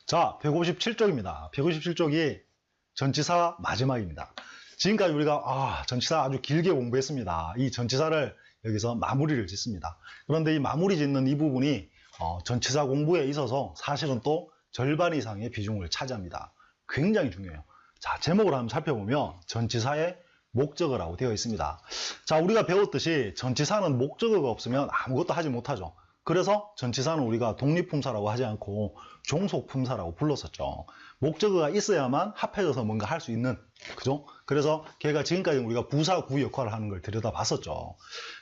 자, 157쪽입니다. 157쪽이 전치사 마지막입니다. 지금까지 우리가 전치사 아주 길게 공부했습니다. 이 전치사를 여기서 마무리를 짓습니다. 그런데 이 마무리 짓는 이 부분이 전치사 공부에 있어서 사실은 또 절반 이상의 비중을 차지합니다. 굉장히 중요해요. 자, 제목을 한번 살펴보면 전치사의 목적어라고 되어 있습니다. 자, 우리가 배웠듯이 전치사는 목적어가 없으면 아무것도 하지 못하죠. 그래서 전치사는 우리가 독립품사라고 하지 않고 종속품사라고 불렀었죠. 목적어가 있어야만 합해져서 뭔가 할 수 있는, 그죠? 그래서 걔가 지금까지 우리가 부사, 구 역할을 하는 걸 들여다봤었죠.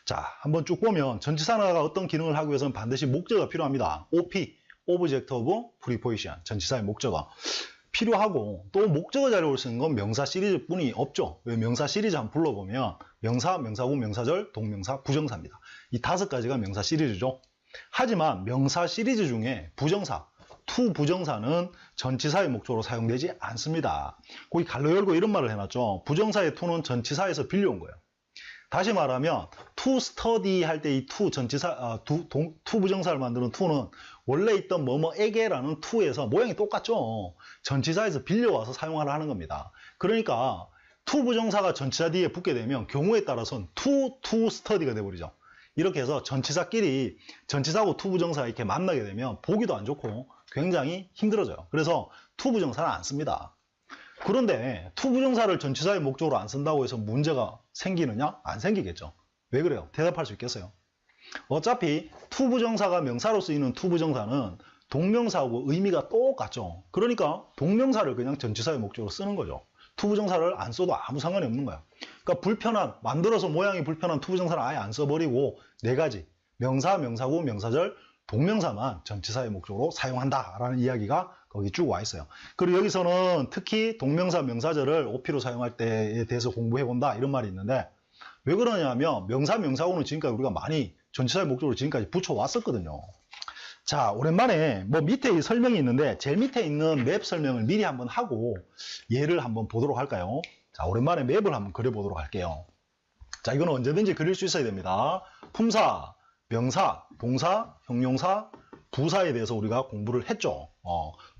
자, 한번 쭉 보면 전치사가 어떤 기능을 하기 위해서는 반드시 목적어가 필요합니다. OP, Object of Preposition, 전치사의 목적어. 필요하고, 또 목적어 자료를 쓰는 건 명사 시리즈뿐이 없죠. 왜 명사 시리즈 한번 불러보면 명사, 명사구, 명사절, 동명사, 부정사입니다. 이 5가지가 명사 시리즈죠. 하지만 명사 시리즈 중에 부정사, 투 부정사는 전치사의 목적으로 사용되지 않습니다. 거기 갈로 열고 이런 말을 해놨죠. 부정사의 투는 전치사에서 빌려온 거예요. 다시 말하면 to study 할 때 이 to 전치사, 투 부정사를 만드는 to는 원래 있던 뭐뭐에게라는 to에서 모양이 똑같죠. 전치사에서 빌려와서 사용하라 하는 겁니다. 그러니까 to 부정사가 전치사 뒤에 붙게 되면 경우에 따라서는 to study가 돼버리죠. 이렇게 해서 전치사끼리 전치사하고 투 부정사가 이렇게 만나게 되면 보기도 안 좋고 굉장히 힘들어져요. 그래서 투 부정사는 안 씁니다. 그런데 투 부정사를 전치사의 목적으로 안 쓴다고 해서 문제가 생기느냐? 안 생기겠죠. 왜 그래요? 대답할 수 있겠어요? 어차피 투 부정사가 명사로 쓰이는 투 부정사는 동명사하고 의미가 똑같죠. 그러니까 동명사를 그냥 전치사의 목적으로 쓰는 거죠. 투부정사를 안 써도 아무 상관이 없는 거야. 그러니까 불편한, 만들어서 모양이 불편한 투부정사를 아예 안 써버리고 4가지, 명사, 명사구, 명사절, 동명사만 전치사의 목적으로 사용한다라는 이야기가 거기 쭉 와 있어요. 그리고 여기서는 특히 동명사, 명사절을 OP로 사용할 때에 대해서 공부해본다 이런 말이 있는데 왜 그러냐면 명사, 명사구는 지금까지 우리가 많이 전치사의 목적으로 지금까지 붙여왔었거든요. 자, 오랜만에 밑에 설명이 있는데 제일 밑에 있는 맵 설명을 미리 한번 하고 예를 한번 보도록 할까요? 자, 오랜만에 맵을 한번 그려보도록 할게요. 자, 이거는 언제든지 그릴 수 있어야 됩니다. 품사, 명사, 동사, 형용사, 부사에 대해서 우리가 공부를 했죠.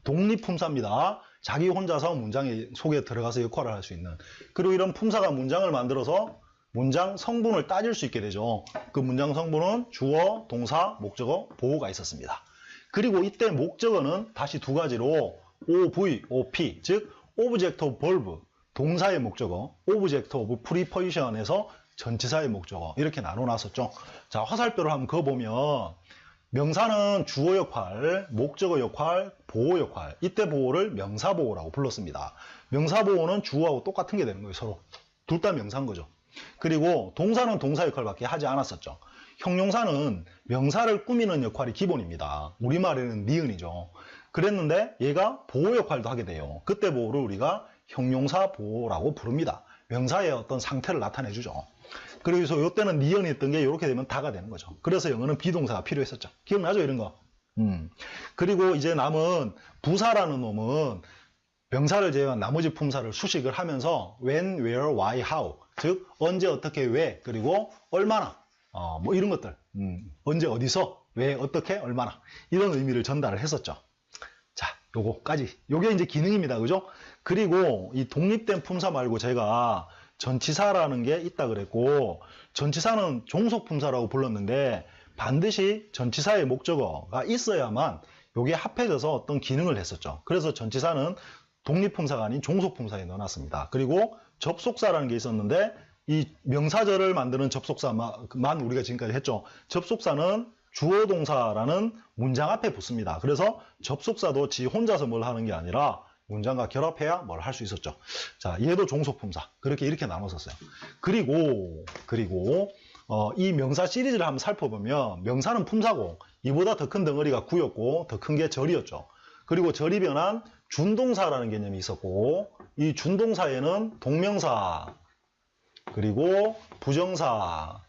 독립품사입니다. 자기 혼자서 문장 속에 들어가서 역할을 할 수 있는. 그리고 이런 품사가 문장을 만들어서 문장 성분을 따질 수 있게 되죠. 그 문장 성분은 주어, 동사, 목적어, 보호가 있었습니다. 그리고 이때 목적어는 다시 2가지로 OV, OP, 즉 Object of Verb, 동사의 목적어, Object of Preposition에서 전치사의 목적어 이렇게 나눠놨었죠. 자, 화살표를 한번 그어보면 명사는 주어 역할, 목적어 역할, 보호 역할. 이때 보호를 명사보호라고 불렀습니다. 명사보호는 주어하고 똑같은 게 되는 거예요. 서로. 둘 다 명사인 거죠. 그리고 동사는 동사 역할밖에 하지 않았었죠. 형용사는 명사를 꾸미는 역할이 기본입니다. 우리말에는 니은이죠. 그랬는데 얘가 보호 역할도 하게 돼요. 그때 보호를 우리가 형용사 보호라고 부릅니다. 명사의 어떤 상태를 나타내주죠. 그래서 이때는 니은이 있던 게 이렇게 되면 다가 되는 거죠. 그래서 영어는 비동사가 필요했었죠. 기억나죠? 이런 거. 그리고 이제 남은 부사라는 놈은 명사를 제외한 나머지 품사를 수식을 하면서 when, where, why, how 즉 언제, 어떻게, 왜 그리고 얼마나 이런 것들 언제, 어디서, 왜, 어떻게, 얼마나 이런 의미를 전달을 했었죠. 자, 요거까지 요게 이제 기능입니다. 그죠? 그리고 이 독립된 품사 말고 제가 전치사라는 게 있다 그랬고 전치사는 종속품사라고 불렀는데 반드시 전치사의 목적어가 있어야만 요게 합해져서 어떤 기능을 했었죠. 그래서 전치사는 독립품사가 아닌 종속품사에 넣어놨습니다. 그리고 접속사라는 게 있었는데 이 명사절을 만드는 접속사만 우리가 지금까지 했죠. 접속사는 주어 동사라는 문장 앞에 붙습니다. 그래서 접속사도 지 혼자서 뭘 하는 게 아니라 문장과 결합해야 뭘 할 수 있었죠. 자, 얘도 종속품사. 이렇게 나눴었어요. 그리고 이 명사 시리즈를 한번 살펴보면 명사는 품사고 이보다 더 큰 덩어리가 구였고 더 큰 게 절이었죠. 그리고 절이 변한 준동사라는 개념이 있었고 이 준동사에는 동명사 그리고 부정사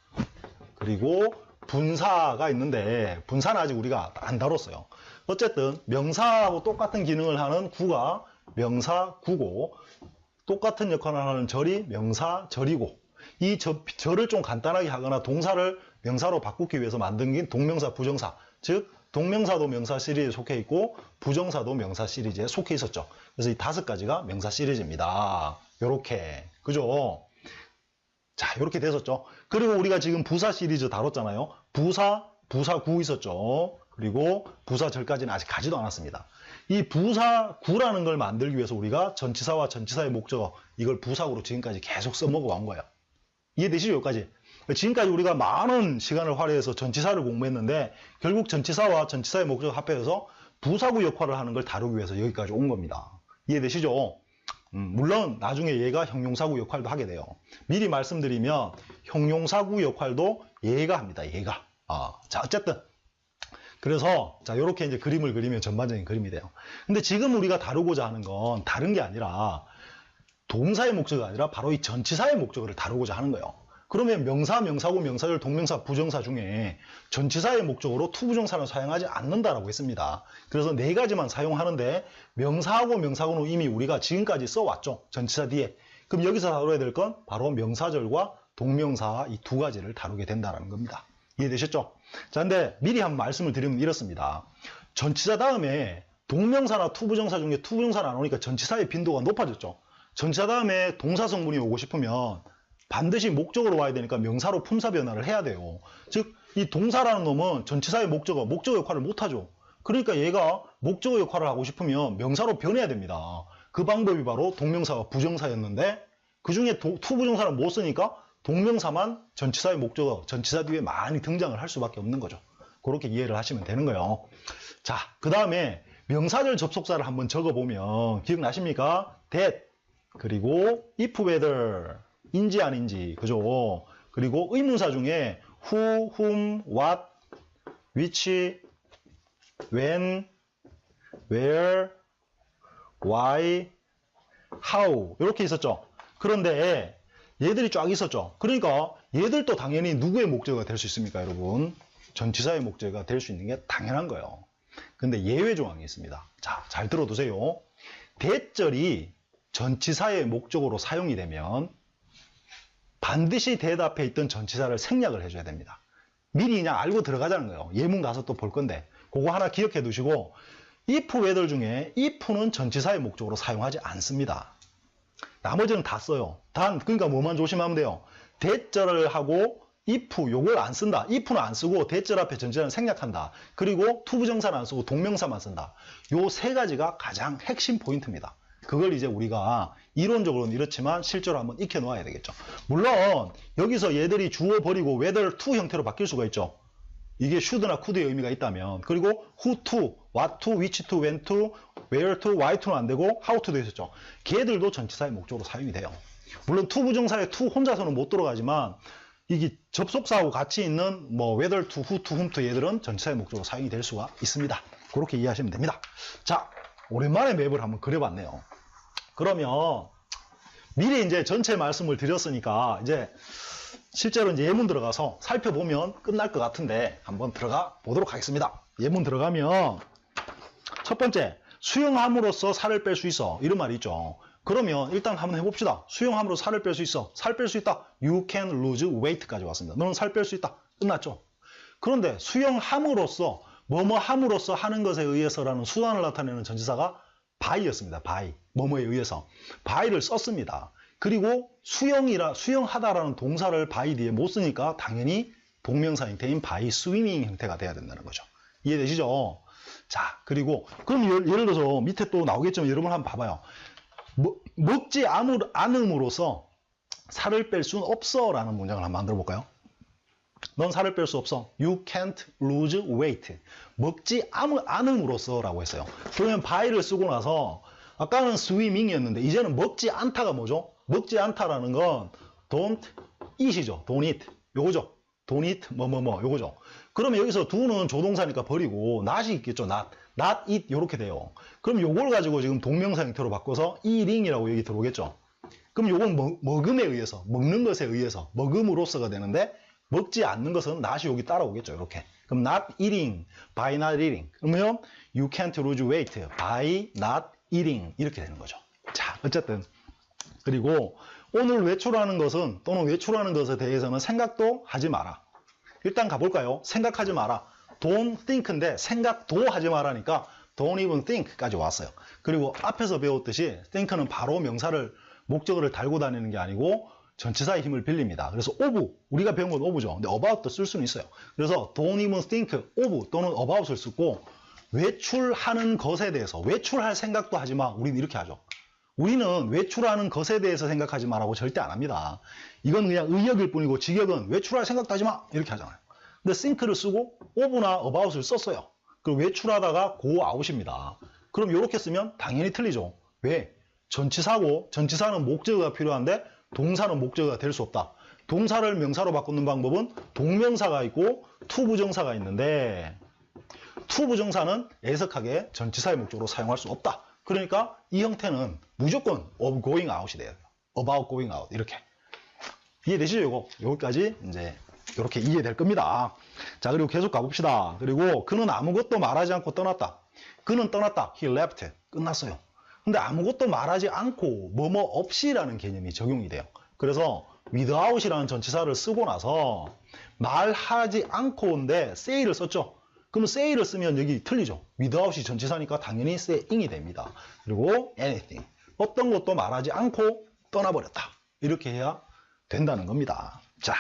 그리고 분사가 있는데 분사는 아직 우리가 안 다뤘어요. 어쨌든 명사하고 똑같은 기능을 하는 구가 명사구고 똑같은 역할을 하는 절이 명사절이고 이 절을 좀 간단하게 하거나 동사를 명사로 바꾸기 위해서 만든 게 동명사 부정사 즉 동명사도 명사 시리즈에 속해 있고 부정사도 명사 시리즈에 속해 있었죠. 그래서 이 5가지가 명사 시리즈입니다. 요렇게. 그죠? 자, 요렇게 됐었죠. 그리고 우리가 지금 부사 시리즈 다뤘잖아요. 부사구 있었죠. 그리고 부사절까지는 아직 가지도 않았습니다. 이 부사구라는 걸 만들기 위해서 우리가 전치사와 전치사의 목적어, 이걸 부사구로 지금까지 계속 써먹어 온 거예요. 이해되시죠? 여기까지. 지금까지 우리가 많은 시간을 활용해서 전치사를 공부했는데 결국 전치사와 전치사의 목적을 합해서 부사구 역할을 하는 걸 다루기 위해서 여기까지 온 겁니다. 이해되시죠? 물론 나중에 얘가 형용사구 역할도 하게 돼요. 미리 말씀드리면 형용사구 역할도 얘가 합니다. 얘가. 자, 어쨌든 그래서 자, 요렇게 이제 그림을 그리면 전반적인 그림이 돼요. 근데 지금 우리가 다루고자 하는 건 다른 게 아니라 동사의 목적이 아니라 바로 이 전치사의 목적어를 다루고자 하는 거예요. 그러면 명사, 명사구, 명사절, 동명사, 부정사 중에 전치사의 목적으로 투부정사는 사용하지 않는다라고 했습니다. 그래서 4가지만 사용하는데 명사하고 명사구는 이미 우리가 지금까지 써왔죠. 전치사 뒤에. 그럼 여기서 다뤄야 될 건 바로 명사절과 동명사 이 2가지를 다루게 된다는 겁니다. 이해되셨죠? 자, 근데 미리 한번 말씀을 드리면 이렇습니다. 전치사 다음에 동명사나 투부정사 중에 투부정사는 안 오니까 전치사의 빈도가 높아졌죠. 전치사 다음에 동사 성분이 오고 싶으면 반드시 목적으로 와야 되니까 명사로 품사 변화를 해야 돼요. 즉, 이 동사라는 놈은 전치사의 목적어 역할을 못하죠. 그러니까 얘가 목적어 역할을 하고 싶으면 명사로 변해야 됩니다. 그 방법이 바로 동명사와 부정사였는데 그 중에 투부정사는 못 쓰니까 동명사만 전치사의 목적어, 전치사 뒤에 많이 등장을 할 수밖에 없는 거죠. 그렇게 이해를 하시면 되는 거예요. 자, 그 다음에 명사절 접속사를 한번 적어보면 기억나십니까? that, 그리고 if, whether, 인지 아닌지, 그죠? 그리고 의문사 중에 who, whom, what, which, when, where, why, how 이렇게 있었죠. 그런데 얘들이 쫙 있었죠. 그러니까 얘들도 당연히 누구의 목적어가 될 수 있습니까, 여러분? 전치사의 목적어가 될 수 있는 게 당연한 거예요. 근데 예외 조항이 있습니다. 자, 잘 들어두세요. 대절이 전치사의 목적으로 사용이 되면 반드시 that 앞에 있던 전치사를 생략을 해줘야 됩니다. 미리 그냥 알고 들어가자는 거예요. 예문 가서 또 볼 건데 그거 하나 기억해 두시고 if, whether 중에 if는 전치사의 목적으로 사용하지 않습니다. 나머지는 다 써요. 그러니까 뭐만 조심하면 돼요. 대절을 하고 if 요걸 안 쓴다. if는 안 쓰고 대절 앞에 전치사는 생략한다. 그리고 투부정사는 안 쓰고 동명사만 쓴다. 요 3가지가 가장 핵심 포인트입니다. 그걸 이제 우리가 이론적으로는 이렇지만 실제로 한번 익혀 놓아야 되겠죠. 물론 여기서 얘들이 주어 버리고 whether to 형태로 바뀔 수가 있죠. 이게 should나 could의 의미가 있다면. 그리고 who to, what to, which to, when to, where to, why to는 안 되고 how to도 있었죠. 걔들도 전치사의 목적으로 사용이 돼요. 물론 to 부정사의 to 혼자서는 못 들어가지만 이게 접속사하고 같이 있는 뭐 whether to, who to, whom to 얘들은 전치사의 목적으로 사용이 될 수가 있습니다. 그렇게 이해하시면 됩니다. 자, 오랜만에 맵을 한번 그려봤네요. 그러면 미리 이제 전체 말씀을 드렸으니까 이제 실제로 이제 예문 들어가서 살펴보면 끝날 것 같은데 한번 들어가 보도록 하겠습니다. 예문 들어가면 첫 번째, 수영함으로써 살을 뺄 수 있어. 이런 말이 있죠. 그러면 일단 한번 해봅시다. 수영함으로 살을 뺄 수 있어. 살 뺄 수 있다. You can lose weight까지 왔습니다. 너는 살 뺄 수 있다. 끝났죠. 그런데 수영함으로써 뭐뭐 함으로써 하는 것에 의해서라는 수단을 나타내는 전치사가 by였습니다. by. 뭐뭐에 의해서. by를 썼습니다. 그리고 수영하다라는 동사를 by 뒤에 못 쓰니까 당연히 동명사 형태인 by swimming 형태가 돼야 된다는 거죠. 이해되시죠? 자, 그리고 그럼 예를 들어서 밑에 또 나오겠지만 여러분 한번 봐봐요. 먹지 않음으로써 살을 뺄 수는 없어 라는 문장을 한번 만들어 볼까요? 넌 살을 뺄 수 없어. You can't lose weight. 먹지 않음으로써 라고 했어요. 그러면 by를 쓰고 나서 아까는 swimming이었는데 이제는 먹지 않다가 뭐죠? 먹지 않다라는 건 don't eat이죠. don't eat. 요거죠. don't eat 뭐뭐뭐 요거죠. 그러면 여기서 do는 조동사니까 버리고 not이 있겠죠. not eat 요렇게 돼요. 그럼 요걸 가지고 지금 동명사 형태로 바꿔서 eating이라고 여기 들어오겠죠. 그럼 요건 먹음에 의해서, 먹는 것에 의해서, 먹음으로써가 되는데 먹지 않는 것은 not이 여기 따라오겠죠. 이렇게. 그럼 not eating, by not eating. 그러면 you can't lose weight by not eating 이렇게 되는 거죠. 자, 어쨌든 그리고 오늘 외출하는 것은 또는 외출하는 것에 대해서는 생각도 하지 마라. 일단 가볼까요? 생각하지 마라. don't think인데 생각도 하지 말라니까 don't even think까지 왔어요. 그리고 앞에서 배웠듯이 think는 바로 명사를 목적어를 달고 다니는 게 아니고 전치사의 힘을 빌립니다. 그래서 of, 우리가 배운 건 of죠. 근데 about도 쓸 수는 있어요. 그래서 don't even think of 또는 about을 쓰고 외출하는 것에 대해서 외출할 생각도 하지 마. 우리는 이렇게 하죠. 우리는 외출하는 것에 대해서 생각하지 마라고 절대 안 합니다. 이건 그냥 의역일 뿐이고 직역은 외출할 생각도 하지 마. 이렇게 하잖아요. 근데 think를 쓰고 of나 about을 썼어요. 그럼 외출하다가 go out입니다. 그럼 이렇게 쓰면 당연히 틀리죠. 왜? 전치사고 전치사는 목적어가 필요한데 동사는 목적어가 될 수 없다. 동사를 명사로 바꾸는 방법은 동명사가 있고 투부정사가 있는데 투부정사는 애석하게 전치사의 목적으로 사용할 수 없다. 그러니까 이 형태는 무조건 of going out이 돼요. about going out 이렇게. 이해되시죠? 이거 여기까지 이제 이렇게 이해될 겁니다. 자, 그리고 계속 가봅시다. 그리고 그는 아무것도 말하지 않고 떠났다. 그는 떠났다. He left. 끝났어요. 근데 아무것도 말하지 않고 뭐뭐 없이라는 개념이 적용이 돼요. 그래서 without이라는 전치사를 쓰고 나서 말하지 않고인데 say를 썼죠. 그럼 say를 쓰면 여기 틀리죠. without이 전치사니까 당연히 saying이 됩니다. 그리고 anything. 어떤 것도 말하지 않고 떠나버렸다. 이렇게 해야 된다는 겁니다. 자,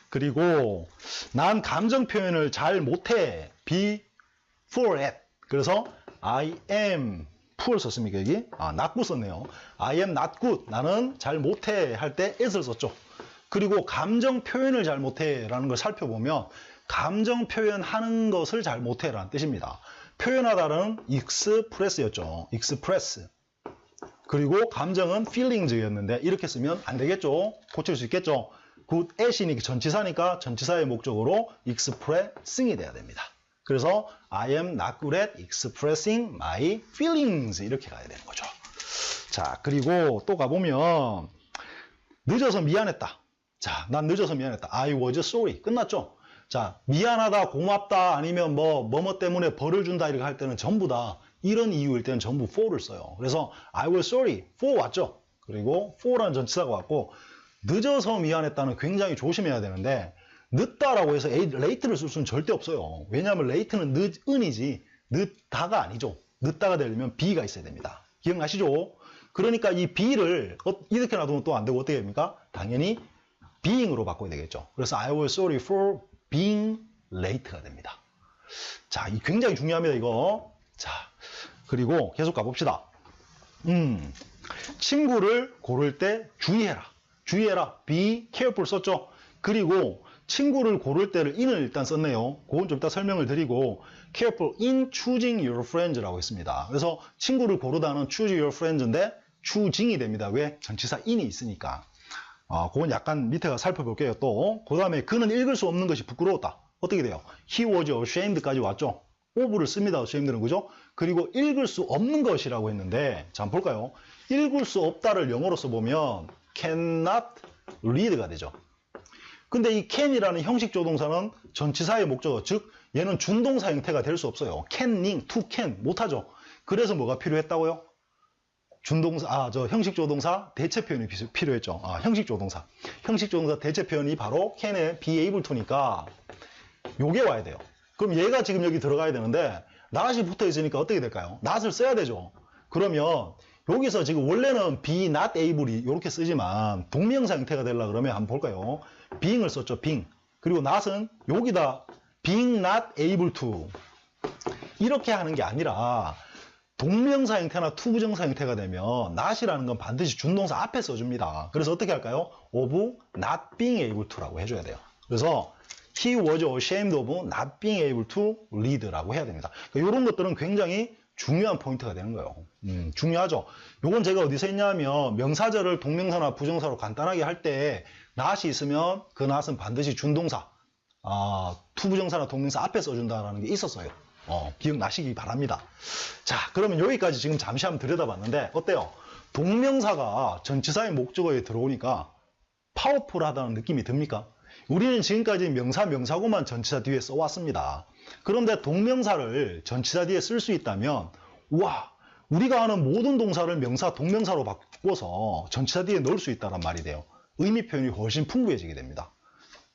그리고 난 감정 표현을 잘 못해. be poor at. 그래서 I am poor 썼습니까 여기? not good 썼네요. I am not good. 나는 잘 못해 할 때 at을 썼죠. 그리고 감정 표현을 잘 못해 라는 걸 살펴보면 감정 표현하는 것을 잘 못해 라는 뜻입니다. 표현하다는 express였죠. express. 그리고 감정은 feelings였는데 이렇게 쓰면 안 되겠죠. 고칠 수 있겠죠. good at이니 전치사니까 전치사의 목적으로 expressing이 돼야 됩니다. 그래서 I am not good at expressing my feelings 이렇게 가야 되는 거죠. 자, 그리고 또 가보면 늦어서 미안했다. 자, 난 늦어서 미안했다. I was sorry. 끝났죠? 자, 미안하다, 고맙다, 아니면 뭐뭐 때문에 벌을 준다 이렇게 할 때는 전부 다 이런 이유일 때는 전부 for를 써요. 그래서 I was sorry, for 왔죠? 그리고 for라는 전치사가 왔고 늦어서 미안했다는 굉장히 조심해야 되는데 늦다라고 해서 late를 쓸 수는 절대 없어요. 왜냐하면 late는 늦은이지 늦다가 아니죠. 늦다가 되려면 be가 있어야 됩니다. 기억나시죠? 그러니까 이 be를 이렇게 놔두면 또 안 되고 어떻게 됩니까? 당연히 being으로 바꿔야 되겠죠. 그래서 I was sorry for being late가 됩니다. 자, 이 굉장히 중요합니다, 이거. 자, 그리고 계속 가봅시다. 친구를 고를 때 주의해라. 주의해라. be careful 썼죠? 그리고 친구를 고를 때를 in을 일단 썼네요. 그건 좀 이따 설명을 드리고 careful in choosing your friends라고 했습니다. 그래서 친구를 고르다는 choose your friends인데 choosing이 됩니다. 왜? 전치사 in이 있으니까. 그건 약간 밑에가 살펴볼게요. 또 그 다음에 그는 읽을 수 없는 것이 부끄러웠다. 어떻게 돼요? He was ashhamed까지 왔죠. of를 씁니다. ashhamed는 그죠? 그리고 읽을 수 없는 것이라고 했는데 자, 한번 볼까요? 읽을 수 없다를 영어로 써보면 cannot read가 되죠. 근데 이 can이라는 형식 조동사는 전치사의 목적어, 즉 얘는 준동사 형태가 될 수 없어요. canning, to can 못하죠. 그래서 뭐가 필요했다고요? 준동사, 형식 조동사 대체 표현이 필요했죠. 형식 조동사. 형식 조동사 대체 표현이 바로 can에 be able to니까 요게 와야 돼요. 그럼 얘가 지금 여기 들어가야 되는데 not이 붙어 있으니까 어떻게 될까요? not을 써야 되죠. 그러면 여기서 지금 원래는 be not able이 이렇게 쓰지만 동명사 형태가 되려고 그러면 한번 볼까요? being을 썼죠. being. 그리고 not은 여기다 being not able to 이렇게 하는 게 아니라 동명사 형태나 투부정사 형태가 되면 not이라는 건 반드시 준동사 앞에 써줍니다. 그래서 어떻게 할까요? of not being able to라고 해줘야 돼요. 그래서 he was ashamed of not being able to read라고 해야 됩니다. 그러니까 이런 것들은 굉장히 중요한 포인트가 되는 거예요. 중요하죠. 요건 제가 어디서 했냐면 명사절을 동명사나 부정사로 간단하게 할 때 not이 있으면 그 not은 반드시 준동사, 투부정사나 동명사 앞에 써준다는 게 있었어요. 기억나시기 바랍니다. 자, 그러면 여기까지 지금 잠시 한번 들여다봤는데 어때요? 동명사가 전치사의 목적어에 들어오니까 파워풀하다는 느낌이 듭니까? 우리는 지금까지 명사고만 전치사 뒤에 써왔습니다. 그런데 동명사를 전치사 뒤에 쓸 수 있다면 우와, 우리가 아는 모든 동사를 명사, 동명사로 바꿔서 전치사 뒤에 넣을 수 있다는 말이 돼요. 의미 표현이 훨씬 풍부해지게 됩니다.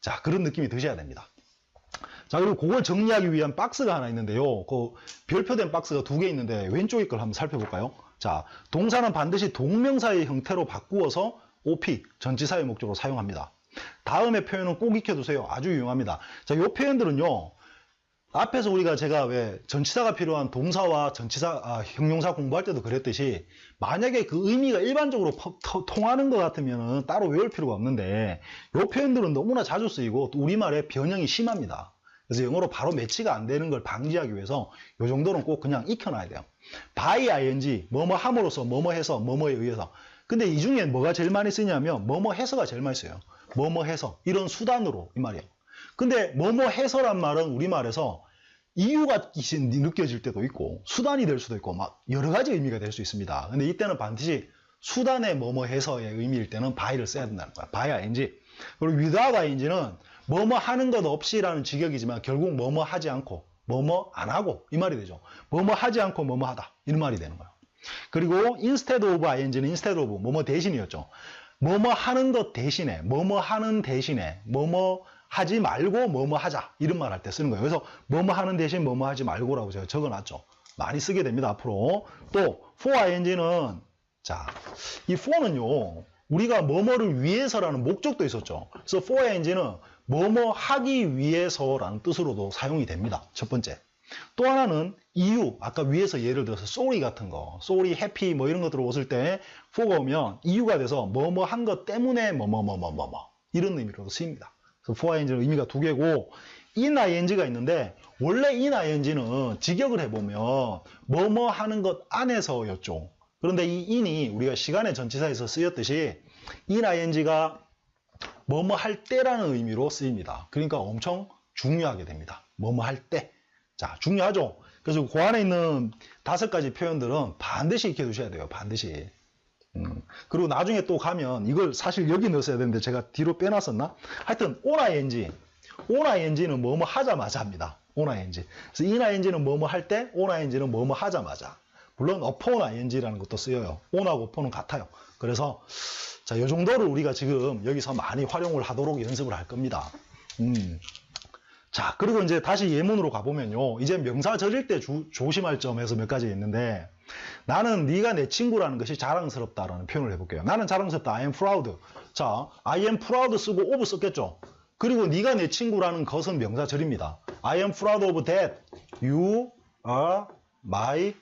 자, 그런 느낌이 드셔야 됩니다. 자, 그리고 그걸 정리하기 위한 박스가 하나 있는데요. 그 별표된 박스가 두 개 있는데 왼쪽의 걸 한번 살펴볼까요? 자, 동사는 반드시 동명사의 형태로 바꾸어서 OP, 전치사의 목적으로 사용합니다. 다음의 표현은 꼭 익혀두세요. 아주 유용합니다. 자, 이 표현들은요. 앞에서 제가 왜 전치사가 필요한 동사와 전치사, 형용사 공부할 때도 그랬듯이 만약에 그 의미가 일반적으로 통하는 것 같으면 따로 외울 필요가 없는데 이 표현들은 너무나 자주 쓰이고 또 우리말의 변형이 심합니다. 그래서 영어로 바로 매치가 안 되는 걸 방지하기 위해서 이 정도는 꼭 그냥 익혀놔야 돼요. by ing, 뭐뭐 함으로써, 뭐뭐 해서, 뭐뭐에 의해서. 근데 이 중에 뭐가 제일 많이 쓰냐면 뭐뭐 해서가 제일 많이 써요. 뭐뭐 해서, 이런 수단으로 이 말이에요. 근데 뭐뭐 해서란 말은 우리말에서 이유가 느껴질 때도 있고 수단이 될 수도 있고 막 여러 가지 의미가 될 수 있습니다. 근데 이때는 반드시 수단의 뭐뭐 해서의 의미일 때는 by를 써야 된다는 거야. by ing. 그리고 without ing는 뭐뭐 하는 것 없이라는 직역이지만 결국 뭐뭐 하지 않고 뭐뭐 안 하고 이 말이 되죠. 뭐뭐 하지 않고 뭐뭐 하다 이런 말이 되는 거예요. 그리고 instead of ing는 instead of 뭐뭐 대신이었죠. 뭐뭐 하는 것 대신에 뭐뭐 하는 대신에 뭐뭐 하지 말고 뭐뭐 하자 이런 말 할 때 쓰는 거예요. 그래서 뭐뭐 하는 대신 뭐뭐 하지 말고라고 제가 적어놨죠. 많이 쓰게 됩니다. 앞으로. 또 for ing는 자, 이 for는요. 우리가 뭐뭐를 위해서라는 목적도 있었죠. 그래서 for ing는 뭐뭐 하기 위해서라는 뜻으로도 사용이 됩니다. 첫 번째. 또 하나는 이유, 아까 위에서 예를 들어서 sorry 같은 거, sorry, happy 뭐 이런 거 들어왔을 때 for가 오면 이유가 돼서 뭐뭐 한 것 때문에 뭐뭐뭐뭐뭐 이런 의미로도 쓰입니다. 그래서 for ing는 의미가 두 개고 in ing가 있는데 원래 in ing는 직역을 해보면 뭐뭐 하는 것 안에서였죠. 그런데 이 in이 우리가 시간의 전치사에서 쓰였듯이 in ing가 뭐뭐 할 때라는 의미로 쓰입니다. 그러니까 엄청 중요하게 됩니다. 뭐뭐 할 때. 자, 중요하죠? 그래서 그 안에 있는 5가지 표현들은 반드시 익혀두셔야 돼요. 반드시. 그리고 나중에 또 가면 이걸 사실 여기 넣었어야 되는데 제가 뒤로 빼놨었나? 하여튼 on ing는 뭐뭐 하자마자 합니다. on ing. 그래서 in ing는 뭐뭐 할 때, on ing는 뭐뭐 하자마자. 물론 upon ing라는 것도 쓰여요. on하고 upon은 같아요. 그래서 자, 이 정도를 우리가 지금 여기서 많이 활용을 하도록 연습을 할 겁니다. 자, 그리고 이제 다시 예문으로 가보면요. 이제 명사 절일 때 조심할 점에서 몇 가지 있는데 나는 네가 내 친구라는 것이 자랑스럽다라는 표현을 해볼게요. 나는 자랑스럽다. I am proud. 자, I am proud 쓰고 of 썼겠죠. 그리고 네가 내 친구라는 것은 명사 절입니다. I am proud of that. You are my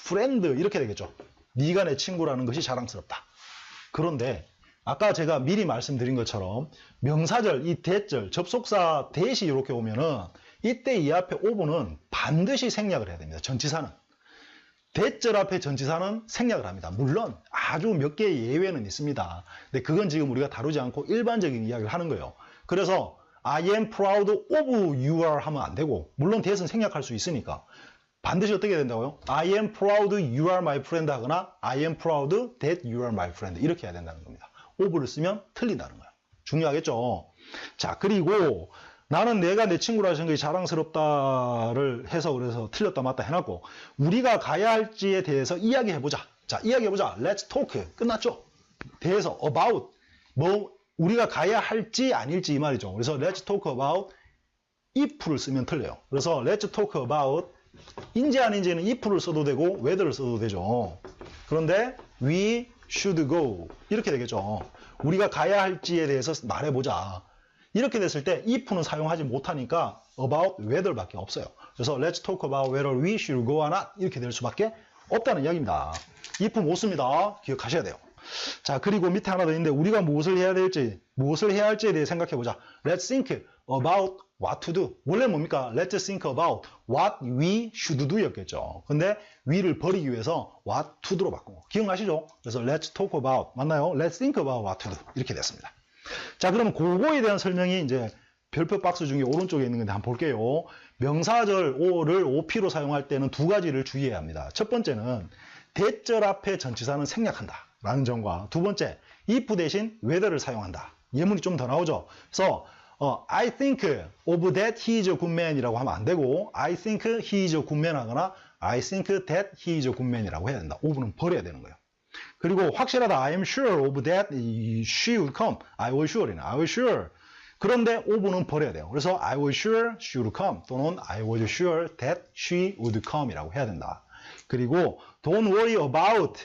friend. 이렇게 되겠죠. 네가 내 친구라는 것이 자랑스럽다. 그런데 아까 제가 미리 말씀드린 것처럼 명사절, 이 대절, 접속사 대시 이렇게 오면은 이때 이 앞에 of는 반드시 생략을 해야 됩니다. 전치사는. 대절 앞에 전치사는 생략을 합니다. 물론 아주 몇 개의 예외는 있습니다. 근데 그건 지금 우리가 다루지 않고 일반적인 이야기를 하는 거예요. 그래서 I am proud of you are 하면 안 되고 물론 that은 생략할 수 있으니까 반드시 어떻게 된다고요? I am proud you are my friend 하거나 I am proud that you are my friend 이렇게 해야 된다는 겁니다. of를 쓰면 틀린다는 거예요. 중요하겠죠? 자, 그리고 나는 내가 내 친구라는 것이 자랑스럽다를 해서 그래서 틀렸다 맞다 해놨고 우리가 가야 할지에 대해서 이야기해보자. 자, 이야기해보자. Let's talk. 끝났죠? 대해서 about 뭐 우리가 가야 할지 아닐지 이 말이죠. 그래서 let's talk about if를 쓰면 틀려요. 그래서 let's talk about 인지 아닌지는 if를 써도 되고 whether를 써도 되죠. 그런데 we should go 이렇게 되겠죠. 우리가 가야 할지에 대해서 말해보자. 이렇게 됐을 때 if는 사용하지 못하니까 about whether밖에 없어요. 그래서 let's talk about whether we should go or not 이렇게 될 수밖에 없다는 이야기입니다. if 못 씁니다. 기억하셔야 돼요. 자, 그리고 밑에 하나 더 있는데 우리가 무엇을 해야 할지에 대해 생각해보자. Let's think about what to do. 원래 뭡니까? Let's think about what we should do 였겠죠. 근데 we를 버리기 위해서 what to do로 바꾼 거. 기억나시죠? 그래서 let's talk about 맞나요? Let's think about what to do 이렇게 됐습니다. 자, 그러면 그거에 대한 설명이 이제 별표 박스 중에 오른쪽에 있는 건데 한번 볼게요. 명사절 o를 OP로 사용할 때는 두 가지를 주의해야 합니다. 첫 번째는 대절 앞에 전치사는 생략한다 라는 점과 두 번째 if 대신 whether를 사용한다. 예문이 좀 더 나오죠. 그래서 I think of that he is a good man 이라고 하면 안 되고 I think he is a good man 하거나 I think that he is a good man 이라고 해야 된다. of는 버려야 되는 거예요. 그리고 확실하다 I am sure of that she would come. I was sure이나 I was sure 그런데 of는 버려야 돼요. 그래서 I was sure she would come 또는 I was sure that she would come 이라고 해야 된다. 그리고 don't worry about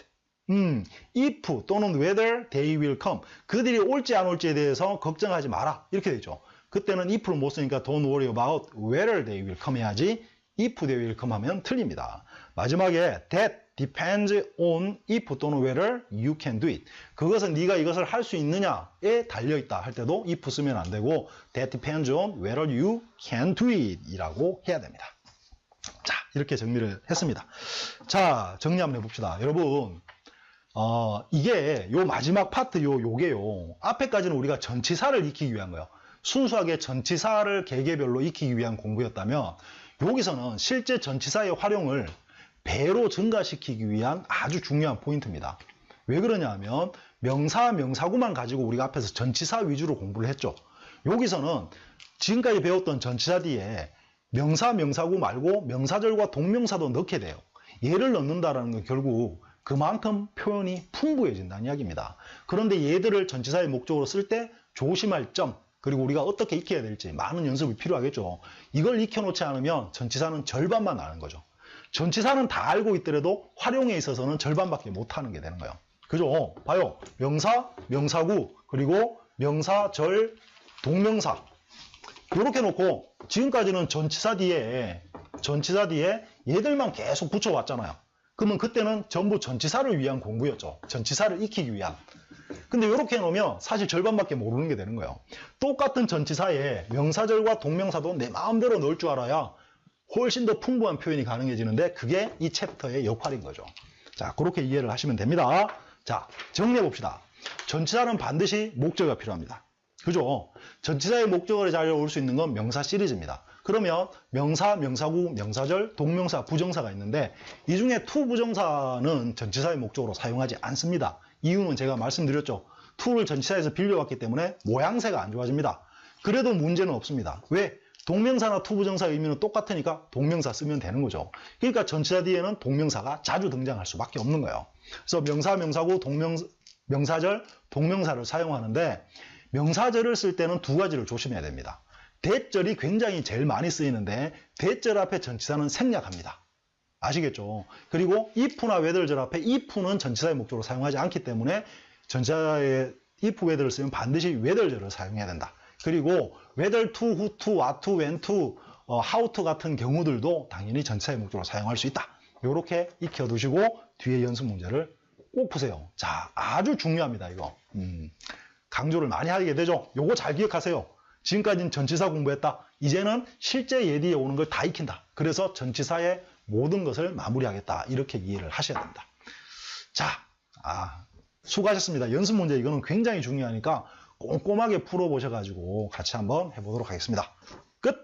if 또는 whether they will come. 그들이 올지 안 올지에 대해서 걱정하지 마라. 이렇게 되죠. 그때는 if를 못 쓰니까 don't worry about whether they will come 해야지 if they will come 하면 틀립니다. 마지막에 that depends on if 또는 whether you can do it. 그것은 네가 이것을 할 수 있느냐에 달려있다 할 때도 if 쓰면 안 되고 that depends on whether you can do it 이라고 해야 됩니다. 자, 이렇게 정리를 했습니다. 자, 정리 한번 해봅시다. 여러분, 이게 요 마지막 파트 요게요. 앞에까지는 우리가 전치사를 익히기 위한 거예요. 순수하게 전치사를 개개별로 익히기 위한 공부였다면 여기서는 실제 전치사의 활용을 배로 증가시키기 위한 아주 중요한 포인트입니다. 왜 그러냐 하면 명사, 명사구만 가지고 우리가 앞에서 전치사 위주로 공부를 했죠. 여기서는 지금까지 배웠던 전치사 뒤에 명사, 명사구 말고 명사절과 동명사도 넣게 돼요. 얘를 넣는다는 건 결국 그만큼 표현이 풍부해진다는 이야기입니다. 그런데 얘들을 전치사의 목적으로 쓸 때 조심할 점, 그리고 우리가 어떻게 익혀야 될지 많은 연습이 필요하겠죠. 이걸 익혀놓지 않으면 전치사는 절반만 아는 거죠. 전치사는 다 알고 있더라도 활용에 있어서는 절반밖에 못하는 게 되는 거예요. 그죠? 봐요. 명사, 명사구, 그리고 명사, 절, 동명사. 이렇게 놓고 지금까지는 전치사 뒤에 얘들만 계속 붙여왔잖아요. 그러면 그때는 전부 전치사를 위한 공부였죠. 전치사를 익히기 위한. 근데 이렇게 해놓으면 사실 절반밖에 모르는 게 되는 거예요. 똑같은 전치사에 명사절과 동명사도 내 마음대로 넣을 줄 알아야 훨씬 더 풍부한 표현이 가능해지는데 그게 이 챕터의 역할인 거죠. 자, 그렇게 이해를 하시면 됩니다. 자, 정리해 봅시다. 전치사는 반드시 목적어가 필요합니다. 그죠? 전치사의 목적어를 잘 올 수 있는 건 명사 시리즈입니다. 그러면 명사, 명사구, 명사절, 동명사, 부정사가 있는데 이 중에 to 부정사는 전치사의 목적으로 사용하지 않습니다. 이유는 제가 말씀드렸죠. to를 전치사에서 빌려왔기 때문에 모양새가 안 좋아집니다. 그래도 문제는 없습니다. 왜? 동명사나 to 부정사의 의미는 똑같으니까 동명사 쓰면 되는 거죠. 그러니까 전치사 뒤에는 동명사가 자주 등장할 수밖에 없는 거예요. 그래서 명사, 명사구, 명사절, 동명사를 사용하는데 명사절을 쓸 때는 두 가지를 조심해야 됩니다. 대절이 굉장히 제일 많이 쓰이는데 대절 앞에 전치사는 생략합니다. 아시겠죠? 그리고 if나 whether절 앞에 if는 전치사의 목적으로 사용하지 않기 때문에 전치사의 if, whether를 쓰면 반드시 whether절을 사용해야 된다. 그리고 whether to, who to, what to, when to, how to 같은 경우들도 당연히 전치사의 목적으로 사용할 수 있다. 이렇게 익혀두시고 뒤에 연습 문제를 꼭 푸세요. 자, 아주 중요합니다. 이거. 강조를 많이 하게 되죠. 요거 잘 기억하세요. 지금까지는 전치사 공부했다. 이제는 실제 예디에 오는 걸 다 익힌다. 그래서 전치사의 모든 것을 마무리하겠다. 이렇게 이해를 하셔야 됩니다. 자, 수고하셨습니다. 연습 문제 이거는 굉장히 중요하니까 꼼꼼하게 풀어보셔가지고 같이 한번 해보도록 하겠습니다. 끝!